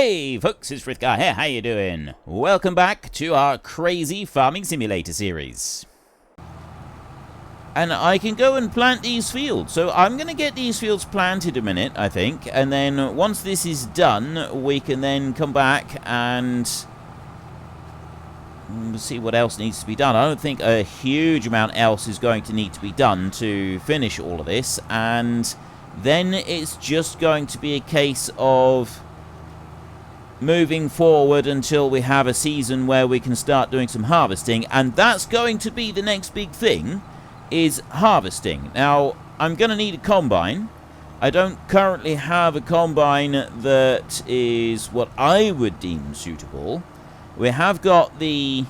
Hey folks, it's Frithgar here, how you doing? Welcome back to our crazy farming simulator series. And I can go and plant these fields, so I'm going to get these fields planted a minute, I think, and then once this is done, we can then come back and see what else needs to be done. I don't think a huge amount else is going to need to be done to finish all of this, and then it's just going to be a case of moving forward until we have a season where we can start doing some harvesting, and that's going to be the next big thing, is harvesting. Now, I'm going to need a combine. I don't currently have a combine that is what I would deem suitable. We have got the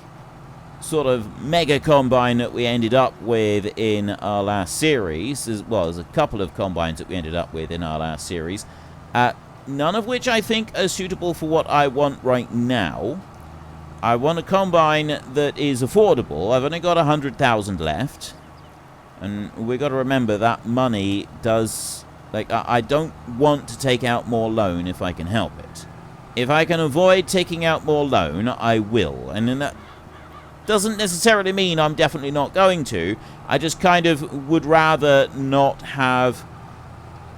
sort of mega combine that we ended up with in our last series, as well as a couple of combines that we ended up with in our last series. None of which I think are suitable for what I want right now. I want a combine that is affordable. I've only got 100,000 left. And we've got to remember that money does... Like, I don't want to take out more loan if I can help it. If I can avoid taking out more loan, I will. And then that doesn't necessarily mean I'm definitely not going to. I just kind of would rather not have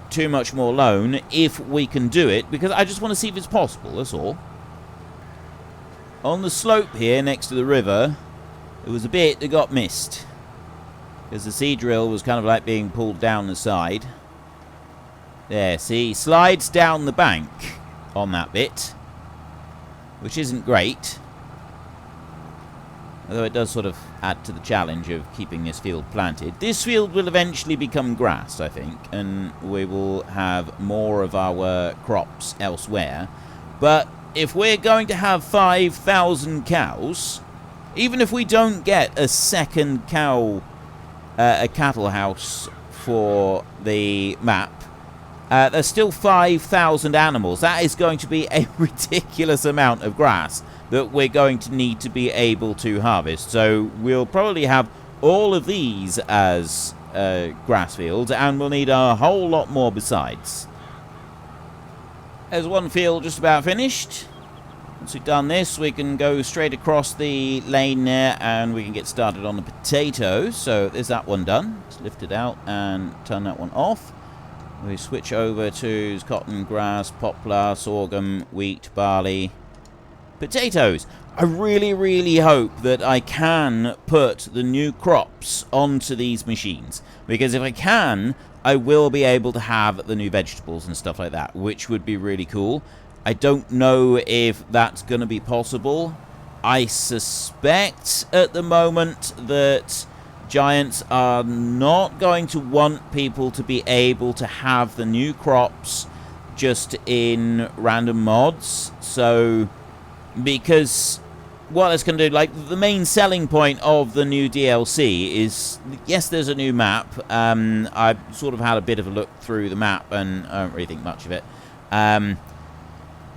too much more loan if we can do it, because I just want to see if it's possible, that's all. On the slope here next to the river, there was a bit that got missed because the seed drill was kind of like being pulled down the side. There, see, slides down the bank on that bit, which isn't great, although it does sort of add to the challenge of keeping this field planted. This field will eventually become grass, I think, and we will have more of our crops elsewhere. But if we're going to have 5,000 cows, even if we don't get a second cow, a cattle house for the map, there's still 5,000 animals. That is going to be a ridiculous amount of grass that we're going to need to be able to harvest. So we'll probably have all of these as grass fields, and we'll need a whole lot more besides. There's one field just about finished. Once we've done this, we can go straight across the lane there, and we can get started on the potatoes. So there's that one done. Let's lift it out and turn that one off. We switch over to cotton, grass, poplar, sorghum, wheat, barley, potatoes. I really, really hope that I can put the new crops onto these machines, because if I can, I will be able to have the new vegetables and stuff like that, which would be really cool. I don't know if that's going to be possible. I suspect at the moment that Giants are not going to want people to be able to have the new crops just in random mods. So, because what it's going to do, like, the main selling point of the new DLC is, yes, there's a new map. I've sort of had a bit of a look through the map, and I don't really think much of it.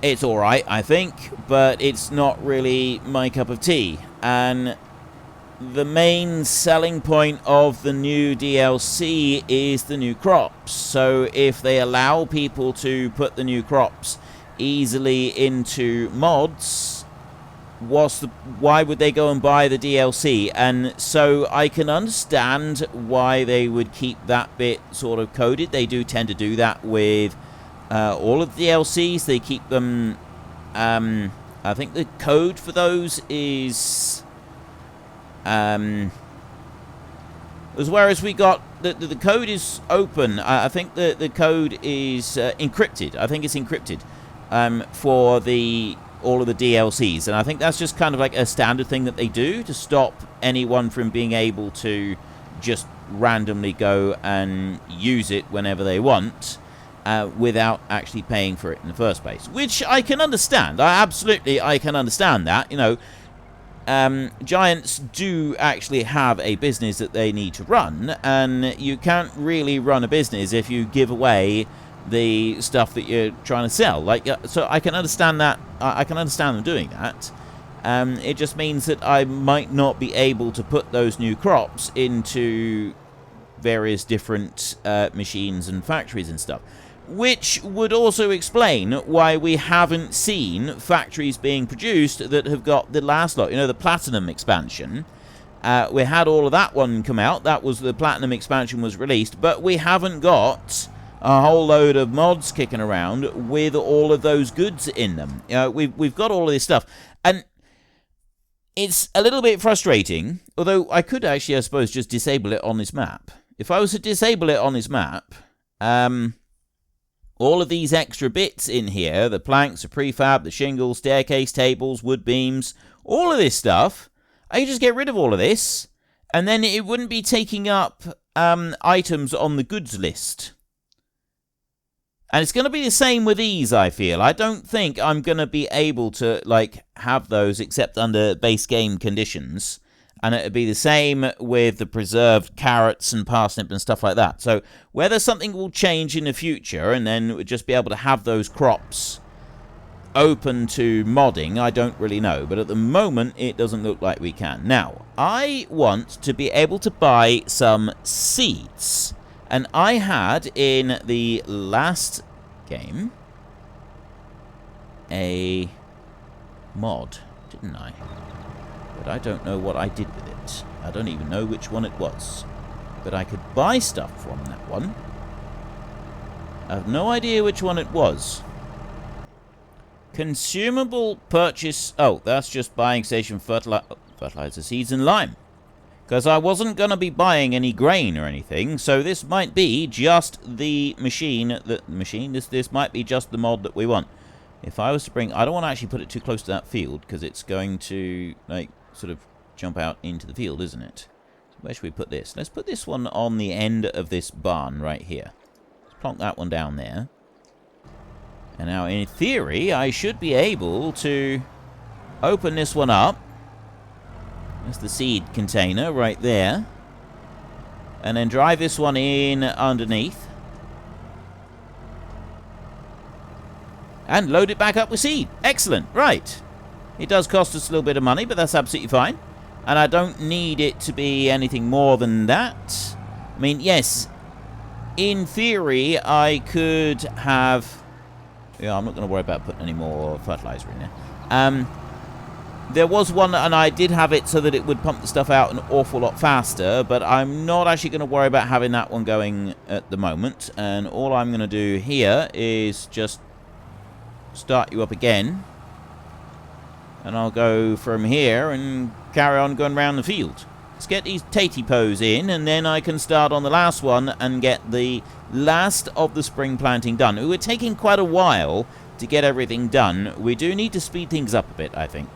It's alright, I think, but it's not really my cup of tea. And the main selling point of the new DLC is the new crops. So if they allow people to put the new crops easily into mods, why would they go and buy the DLC? And so I can understand why they would keep that bit sort of coded. They do tend to do that with all of the DLCs. They keep them, I think the code for those is whereas we got the code is open. I think the code is encrypted. I think it's encrypted for all of the DLCs, and I think that's just kind of like a standard thing that they do to stop anyone from being able to just randomly go and use it whenever they want without actually paying for it in the first place, which I can understand. I can understand that, you know. Giants do actually have a business that they need to run, and you can't really run a business if you give away the stuff that you're trying to sell. Like, so I can understand that. I can understand them doing that. It just means that I might not be able to put those new crops into various different machines and factories and stuff. Which would also explain why we haven't seen factories being produced that have got the last lot. You know, the Platinum expansion. We had all of that one come out. That was the Platinum expansion was released. But we haven't got a whole load of mods kicking around with all of those goods in them. We've got all of this stuff. And it's a little bit frustrating. Although I could actually, I suppose, just disable it on this map. If I was to disable it on this map... all of these extra bits in here, the planks, the prefab, the shingles, staircase tables, wood beams, all of this stuff, I could just get rid of all of this, and then it wouldn't be taking up items on the goods list. And it's going to be the same with these, I feel. I don't think I'm going to be able to, like, have those except under base game conditions. And it'd be the same with the preserved carrots and parsnip and stuff like that. So whether something will change in the future and then we'll just be able to have those crops open to modding, I don't really know. But at the moment, it doesn't look like we can. Now, I want to be able to buy some seeds. And I had in the last game a mod, didn't I? But I don't know what I did with it. I don't even know which one it was. But I could buy stuff from that one. I have no idea which one it was. Consumable purchase... Oh, that's just buying station fertilizer seeds and lime. Because I wasn't going to be buying any grain or anything. So this might be just the machine... This might be just the mod that we want. If I was to bring... I don't want to actually put it too close to that field. Because it's going to... like. Sort of jump out into the field, isn't it? So where should we put this? Let's put this one on the end of this barn right here. Let's plonk that one down there. And now, in theory, I should be able to open this one up. There's the seed container right there. And then drive this one in underneath. And load it back up with seed. Excellent. Right. It does cost us a little bit of money, but that's absolutely fine. And I don't need it to be anything more than that. I mean, yes, in theory, I could have... Yeah, I'm not going to worry about putting any more fertilizer in there. There was one, and I did have it so that it would pump the stuff out an awful lot faster, but I'm not actually going to worry about having that one going at the moment. And all I'm going to do here is just start you up again. And I'll go from here and carry on going around the field. Let's get these tatey-pos in, and then I can start on the last one and get the last of the spring planting done. We're taking quite a while to get everything done. We do need to speed things up a bit, I think.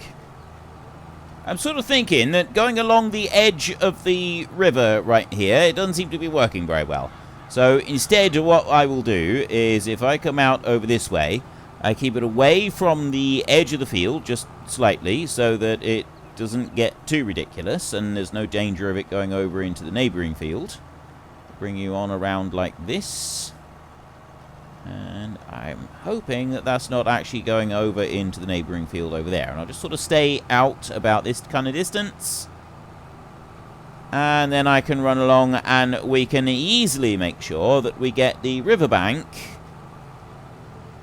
I'm sort of thinking that going along the edge of the river right here, it doesn't seem to be working very well. So instead, what I will do is if I come out over this way, I keep it away from the edge of the field, just slightly, so that it doesn't get too ridiculous, and there's no danger of it going over into the neighbouring field. Bring you on around like this. And I'm hoping that that's not actually going over into the neighbouring field over there. And I'll just sort of stay out about this kind of distance. And then I can run along, and we can easily make sure that we get the riverbank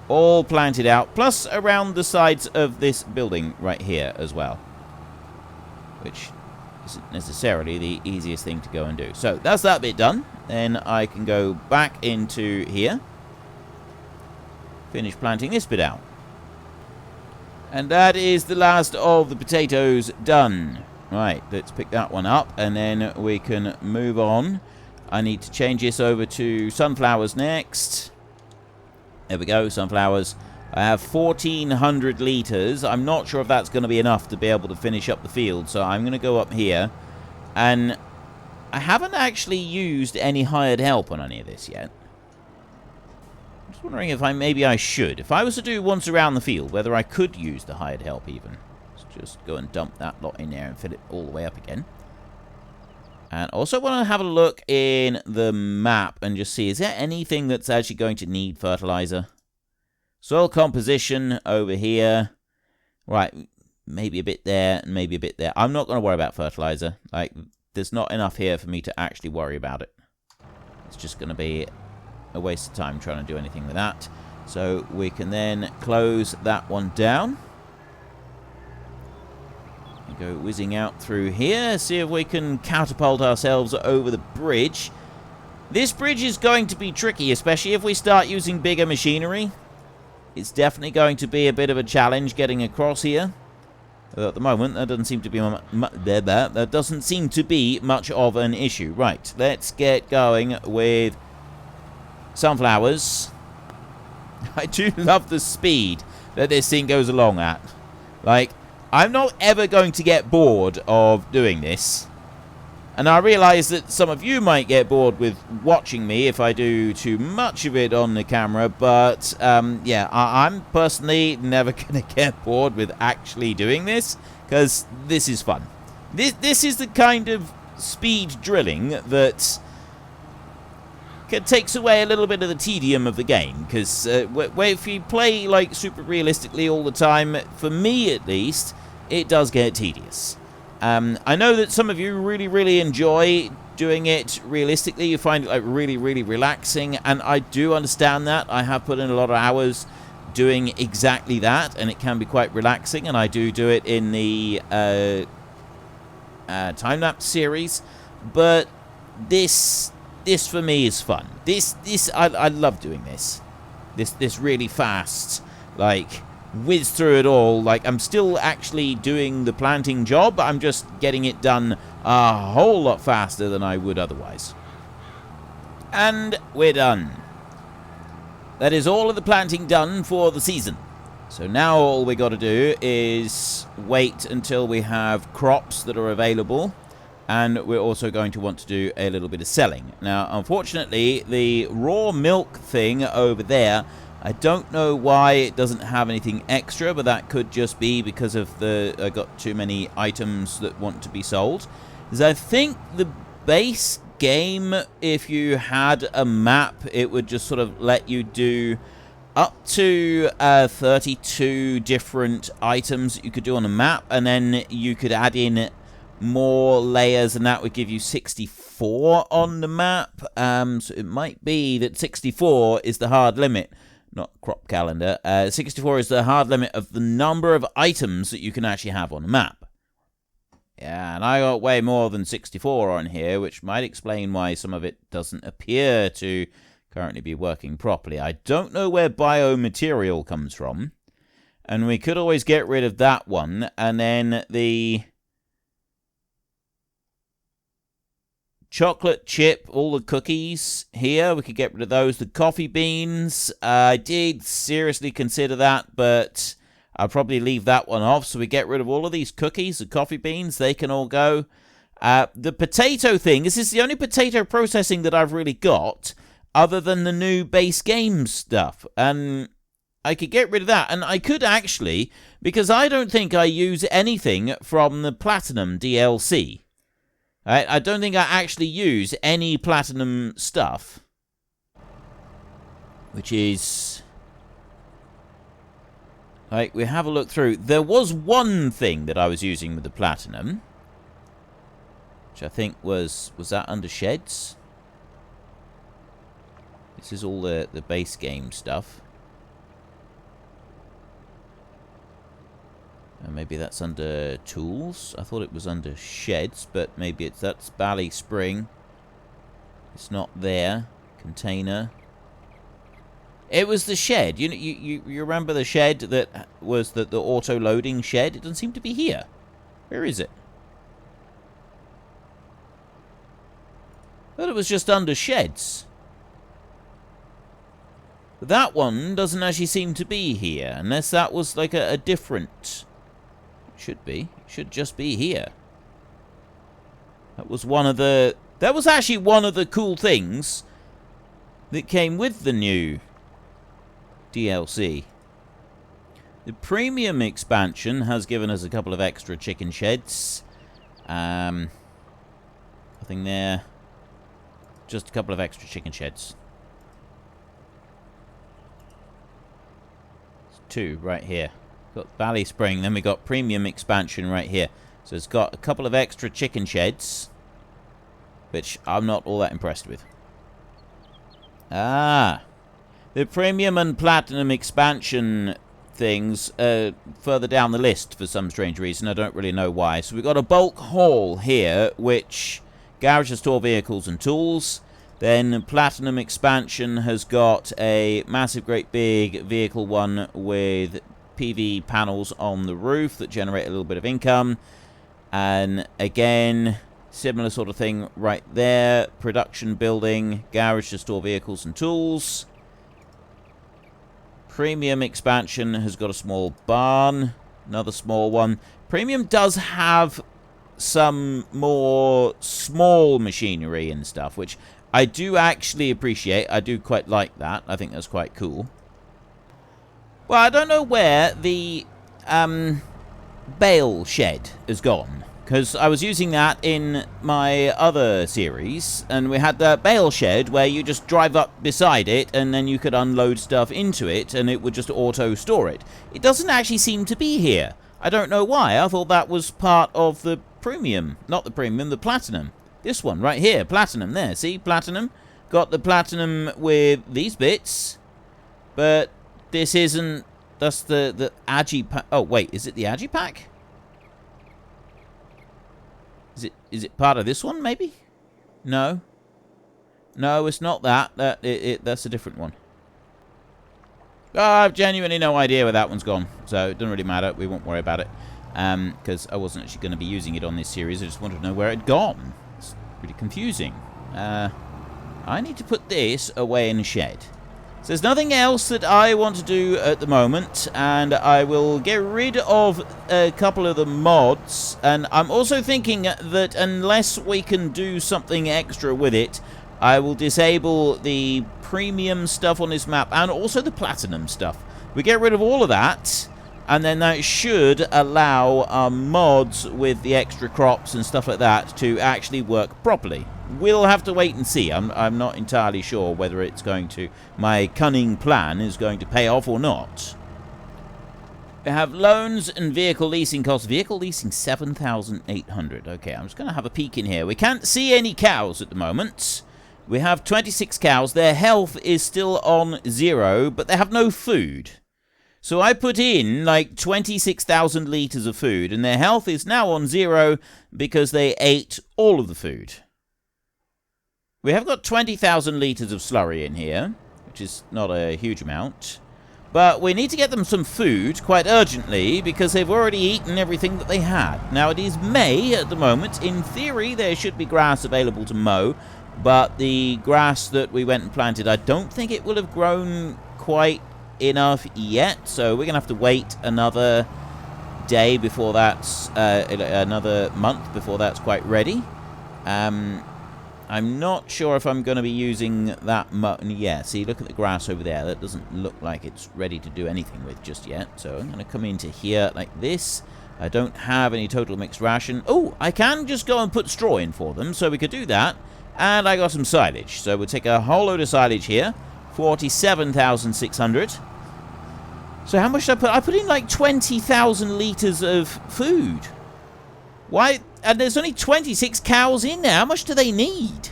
all planted out, plus around the sides of this building right here as well. Which isn't necessarily the easiest thing to go and do. So that's that bit done. Then I can go back into here. Finish planting this bit out. And that is the last of the potatoes done. Right, let's pick that one up, and then we can move on. I need to change this over to sunflowers next. There we go, sunflowers. I have 1,400 litres. I'm not sure if that's going to be enough to be able to finish up the field, so I'm going to go up here. And I haven't actually used any hired help on any of this yet. I'm just wondering if maybe I should. If I was to do once around the field, whether I could use the hired help even. Let's just go and dump that lot in there and fill it all the way up again. And also want to have a look in the map and just see, is there anything that's actually going to need fertilizer? Soil composition over here. Right, maybe a bit there and maybe a bit there. I'm not going to worry about fertilizer. Like, there's not enough here for me to actually worry about it. It's just going to be a waste of time trying to do anything with that. So we can then close that one down. And go whizzing out through here. See if we can catapult ourselves over the bridge. This bridge is going to be tricky, especially if we start using bigger machinery. It's definitely going to be a bit of a challenge getting across here. At the moment, that doesn't seem to be that doesn't seem to be much of an issue. Right, let's get going with sunflowers. I do love the speed that this thing goes along at. Like, I'm not ever going to get bored of doing this. And I realize that some of you might get bored with watching me if I do too much of it on the camera. But, yeah, I'm personally never going to get bored with actually doing this. Because this is fun. This is the kind of speed drilling that takes away a little bit of the tedium of the game. Because if you play, like, super realistically all the time, for me at least, it does get tedious. I know that some of you really, really enjoy doing it realistically. You find it like really, really relaxing, and I do understand that. I have put in a lot of hours doing exactly that, and it can be quite relaxing, and I do it in the time-lapse series. But this for me is fun. I love doing this. This really fast, like, whiz through it all. Like, I'm still actually doing the planting job. I'm just getting it done a whole lot faster than I would otherwise. And we're done. That is all of the planting done for the season. So now all we got to do is wait until we have crops that are available. And we're also going to want to do a little bit of selling. Now, unfortunately, the raw milk thing over there, I don't know why it doesn't have anything extra, but that could just be because of I got too many items that want to be sold. Because I think the base game, if you had a map, it would just sort of let you do up to 32 different items that you could do on a map, and then you could add in more layers, and that would give you 64 on the map. So it might be that 64 is the hard limit. Not crop calendar. 64 is the hard limit of the number of items that you can actually have on a map. Yeah, and I got way more than 64 on here, which might explain why some of it doesn't appear to currently be working properly. I don't know where biomaterial comes from, and we could always get rid of that one, and then the chocolate chip, all the cookies here, we could get rid of those. The coffee beans, I did seriously consider that, but I'll probably leave that one off. So we get rid of all of these cookies, the coffee beans, they can all go. The potato thing, this is the only potato processing that I've really got, other than the new base game stuff. And I could get rid of that. And I could actually, because I don't think I use anything from the Platinum DLC. I don't think I actually use any platinum stuff. Which is... like, we have a look through. There was one thing that I was using with the platinum. Which I think was that under sheds? This is all the base game stuff. Maybe that's under tools. I thought it was under sheds, but maybe that's BallySpring. It's not there. Container. It was the shed. You remember the shed that was the auto loading shed? It doesn't seem to be here. Where is it? I thought it was just under sheds. But that one doesn't actually seem to be here, unless that was like a different. Should be. It should just be here. That was one of the... that was actually one of the cool things that came with the new DLC. The premium expansion has given us a couple of extra chicken sheds. Nothing there. Just a couple of extra chicken sheds. There's two right here. Got BallySpring, then we got premium expansion right here. So it's got a couple of extra chicken sheds, which I'm not all that impressed with. Ah. The premium and platinum expansion things further down the list for some strange reason. I don't really know why. So we've got a bulk haul here, which garage to store vehicles and tools. Then platinum expansion has got a massive, great big vehicle one with PV panels on the roof that generate a little bit of income. And again, similar sort of thing right there. Production building, garage to store vehicles and tools. Premium expansion has got a small barn, another small one. Premium does have some more small machinery and stuff, which I do actually appreciate. I do quite like that. I think that's quite cool. Well, I don't know where the bale shed has gone, because I was using that in my other series, and we had the bale shed where you just drive up beside it and then you could unload stuff into it and it would just auto store it. It doesn't actually seem to be here. I don't know why. I thought that was part of the premium. Not the premium, the platinum. This one right here, platinum there. See, platinum. Got the platinum with these bits, but this isn't. That's the Agi pack. Oh wait, is it the Agi pack? Is it part of this one, maybe? No. No, it's not that. That's a different one. Oh, I've genuinely no idea where that one's gone. So it doesn't really matter. We won't worry about it. Because I wasn't actually going to be using it on this series. I just wanted to know where it had gone. It's really confusing. I need to put this away in the shed. So there's nothing else that I want to do at the moment, and I will get rid of a couple of the mods, and I'm also thinking that unless we can do something extra with it, I will disable the premium stuff on this map and also the platinum stuff. We get rid of all of that, and then that should allow our mods with the extra crops and stuff like that to actually work properly. We'll have to wait and see. I'm not entirely sure whether it's going to... My cunning plan is going to pay off or not. We have loans and vehicle leasing costs. Vehicle leasing, 7,800. Okay, I'm just going to have a peek in here. We can't see any cows at the moment. We have 26 cows. Their health is still on 0, but they have no food. So I put in like 26,000 litres of food, and their health is now on 0 because they ate all of the food. We have got 20,000 litres of slurry in here, which is not a huge amount. But we need to get them some food quite urgently because they've already eaten everything that they had. Now, it is May at the moment. In theory, there should be grass available to mow. But the grass that we went and planted, I don't think it will have grown quite enough yet. So we're going to have to wait another day before that's... another month before that's quite ready. I'm not sure if I'm going to be using that much. Yeah, see, look at the grass over there. That doesn't look like it's ready to do anything with just yet. So I'm going to come into here like this. I don't have any total mixed ration. Oh, I can just go and put straw in for them. So we could do that. And I got some silage. So we'll take a whole load of silage here. 47,600. So how much did I put? I put in like 20,000 litres of food. Why? And there's only 26 cows in there. How much do they need?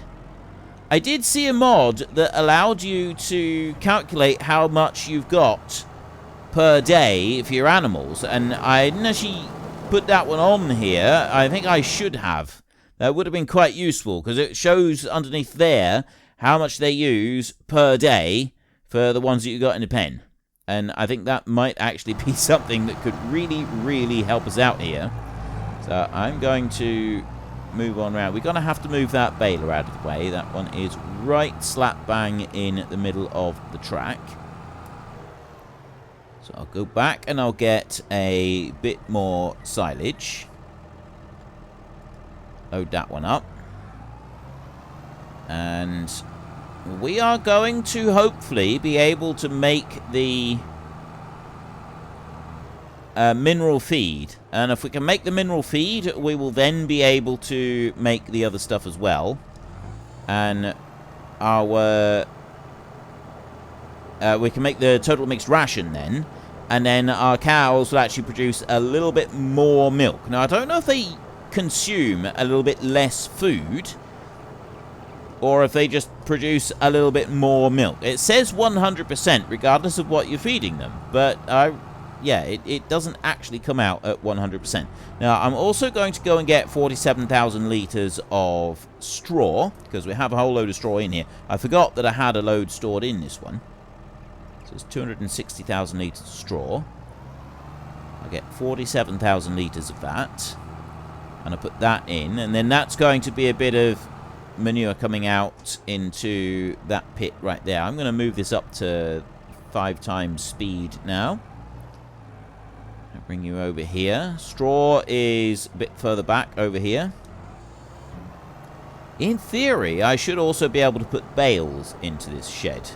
I did see a mod that allowed you to calculate how much you've got per day for your animals. And I didn't actually put that one on here. I think I should have. That would have been quite useful because it shows underneath there how much they use per day for the ones that you got in the pen. And I think that might actually be something that could really, really help us out here. So I'm going to move on around. We're going to have to move that baler out of the way. That one is right slap bang in the middle of the track. So I'll go back and I'll get a bit more silage. Load that one up. And we are going to hopefully be able to make the mineral feed. And if we can make the mineral feed, we will then be able to make the other stuff as well. And our... we can make the total mixed ration then. And then our cows will actually produce a little bit more milk. Now, I don't know if they consume a little bit less food. or if they just produce a little bit more milk. It says 100% regardless of what you're feeding them, but yeah, it doesn't actually come out at 100%. Now, I'm also going to go and get 47,000 litres of straw, because we have a whole load of straw in here. I forgot that I had a load stored in this one. So it's 260,000 litres of straw. I get 47,000 litres of that, and I put that in, and then that's going to be a bit of manure coming out into that pit right there. I'm going to move this up to 5 times speed now. I'll bring you over here. Straw is a bit further back over here. In theory, I should also be able to put bales into this shed.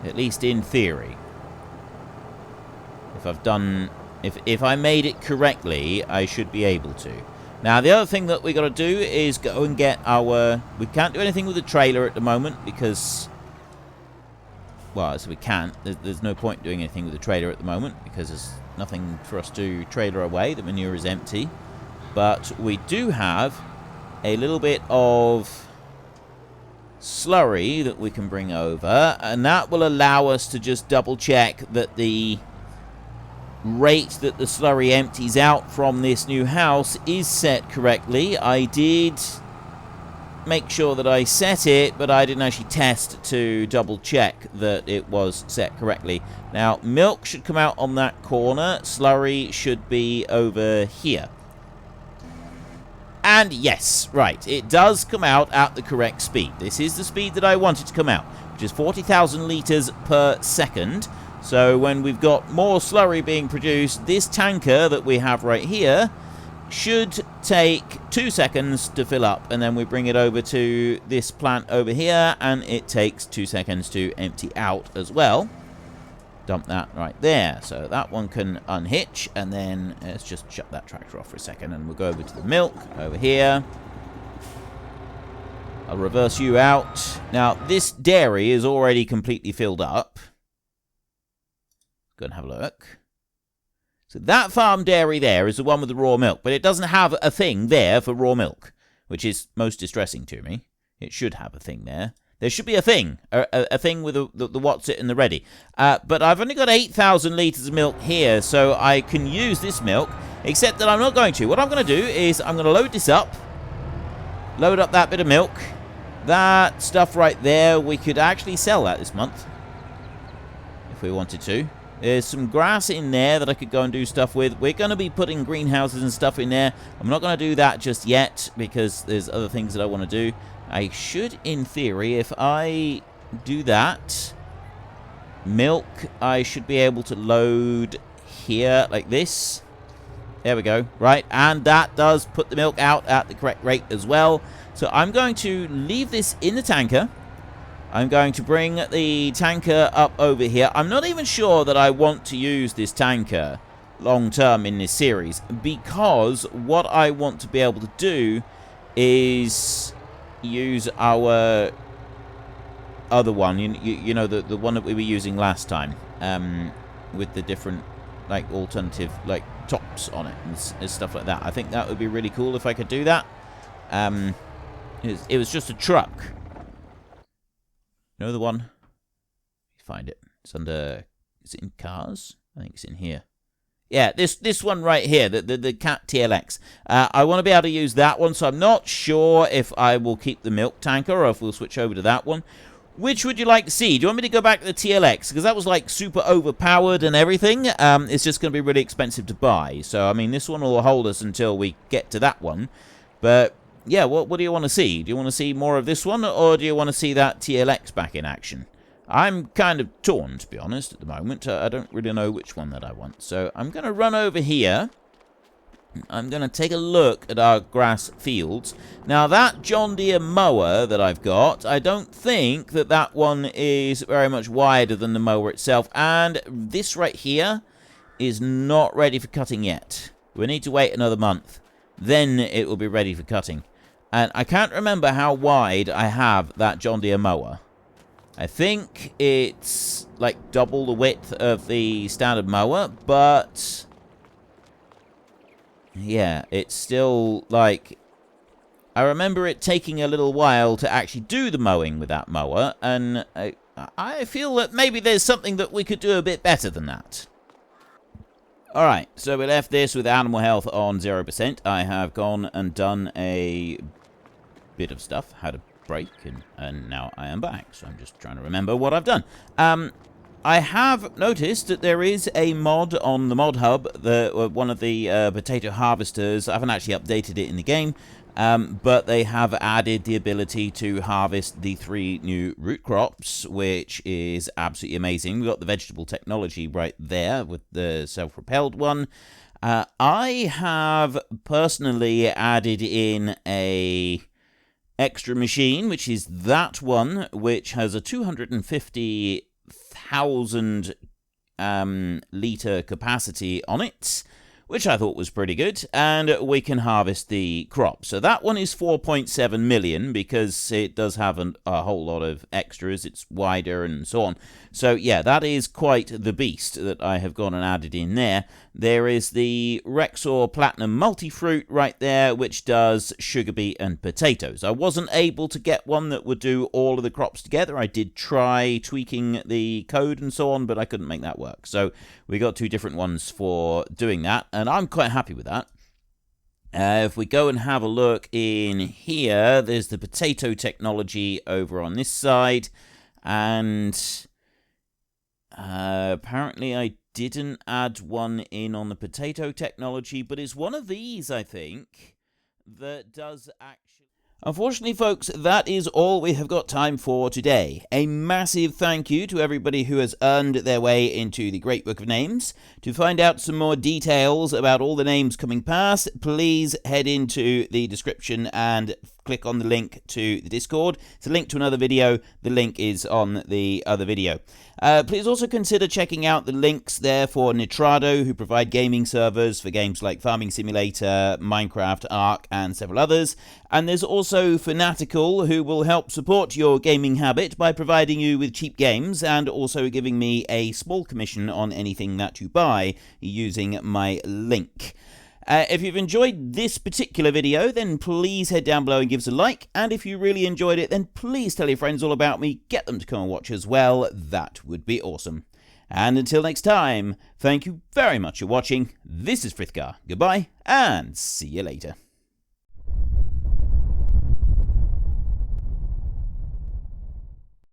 At least in theory. If I made it correctly, I should be able to. Now, the other thing that we got to do is go and get our... We can't do anything with the trailer at the moment because... Well, so we can't. There's no point doing anything with the trailer at the moment because there's nothing for us to trailer away. The manure is empty. But we do have a little bit of slurry that we can bring over, and that will allow us to just double check that the rate that the slurry empties out from this new house is set correctly. I did make sure that I set it, but I didn't actually test to double check that it was set correctly. Now, milk should come out on that corner. Slurry should be over here. And yes, right, it does come out at the correct speed. This is the speed that I wanted to come out, which is 40,000 litres per second. So when we've got more slurry being produced, this tanker that we have right here should take 2 seconds to fill up, and then we bring it over to this plant over here, and it takes 2 seconds to empty out as well. Dump that right there. So that one can unhitch, and then let's just shut that tractor off for a second, and we'll go over to the milk over here. I'll reverse you out. Now, this dairy is already completely filled up. Go and have a look. So that farm dairy there is the one with the raw milk, but it doesn't have a thing there for raw milk, which is most distressing to me. It should have a thing there. There should be a thing with the what's it and the ready. But I've only got 8,000 litres of milk here, so I can use this milk, except that I'm not going to. What I'm going to do is I'm going to load this up, load up that bit of milk. That stuff right there, we could actually sell that this month if we wanted to. There's some grass in there that I could go and do stuff with. We're going to be putting greenhouses and stuff in there. I'm not going to do that just yet because there's other things that I want to do. I should, in theory, if I do that, milk, I should be able to load here like this. There we go. Right, and that does put the milk out at the correct rate as well. So I'm going to leave this in the tanker. I'm going to bring the tanker up over here. I'm not even sure that I want to use this tanker long term in this series, because what I want to be able to do is use our other one, you know, the one that we were using last time, with the different like alternative like tops on it and stuff like that. I think that would be really cool if I could do that. It was just a truck. You know the one? Find it. It's under... Is it in cars? I think it's in here. Yeah, this one right here, the Cat TLX. I want to be able to use that one, so I'm not sure if I will keep the milk tanker or if we'll switch over to that one. Which would you like to see? Do you want me to go back to the TLX? Because that was like super overpowered and everything. It's just going to be really expensive to buy. So, I mean, this one will hold us until we get to that one. But... yeah, what do you want to see? Do you want to see more of this one, or do you want to see that TLX back in action? I'm kind of torn, to be honest, at the moment. I don't really know which one that I want. So I'm going to run over here. I'm going to take a look at our grass fields. Now, that John Deere mower that I've got, I don't think that that one is very much wider than the mower itself. And this right here is not ready for cutting yet. We need to wait another month. Then it will be ready for cutting. And I can't remember how wide I have that John Deere mower. I think it's like double the width of the standard mower, but yeah, it's still like I remember it taking a little while to actually do the mowing with that mower, and I feel that maybe there's something that we could do a bit better than that. Alright, so we left this with animal health on 0%. I have gone and done a bit of stuff, had a break, and now I am back. So I'm just trying to remember what I've done. I have noticed that there is a mod on the mod hub, one of the potato harvesters. I haven't actually updated it in the game, but they have added the ability to harvest the 3 new root crops, which is absolutely amazing. We've got the vegetable technology right there with the self-propelled one. I have personally added in a extra machine, which is that one, which has a 250,000 litre capacity on it, which I thought was pretty good, and we can harvest the crop. So that one is 4.7 million, because it does have a whole lot of extras. It's wider and so on. So yeah, that is quite the beast that I have gone and added in there. There is the Rexor Platinum Multifruit right there, which does sugar beet and potatoes. I wasn't able to get one that would do all of the crops together. I did try tweaking the code and so on, but I couldn't make that work. So we got 2 different ones for doing that, and I'm quite happy with that. If we go and have a look in here, there's the potato technology over on this side, and apparently I didn't add one in on the potato technology, but it's one of these, I think, that does actually... Unfortunately, folks, that is all we have got time for today. A massive thank you to everybody who has earned their way into the Great Book of Names. To find out some more details about all the names coming past, please head into the description and click on the link to the Discord. It's a link to another video. The link is on the other video. Please also consider checking out the links there for Nitrado, who provide gaming servers for games like Farming Simulator, Minecraft, Ark, and several others. And there's also Fanatical, who will help support your gaming habit by providing you with cheap games and also giving me a small commission on anything that you buy using my link. If you've enjoyed this particular video, then please head down below and give us a like. And if you really enjoyed it, then please tell your friends all about me. Get them to come and watch as well. That would be awesome. And until next time, thank you very much for watching. This is Frithgar. Goodbye, and see you later.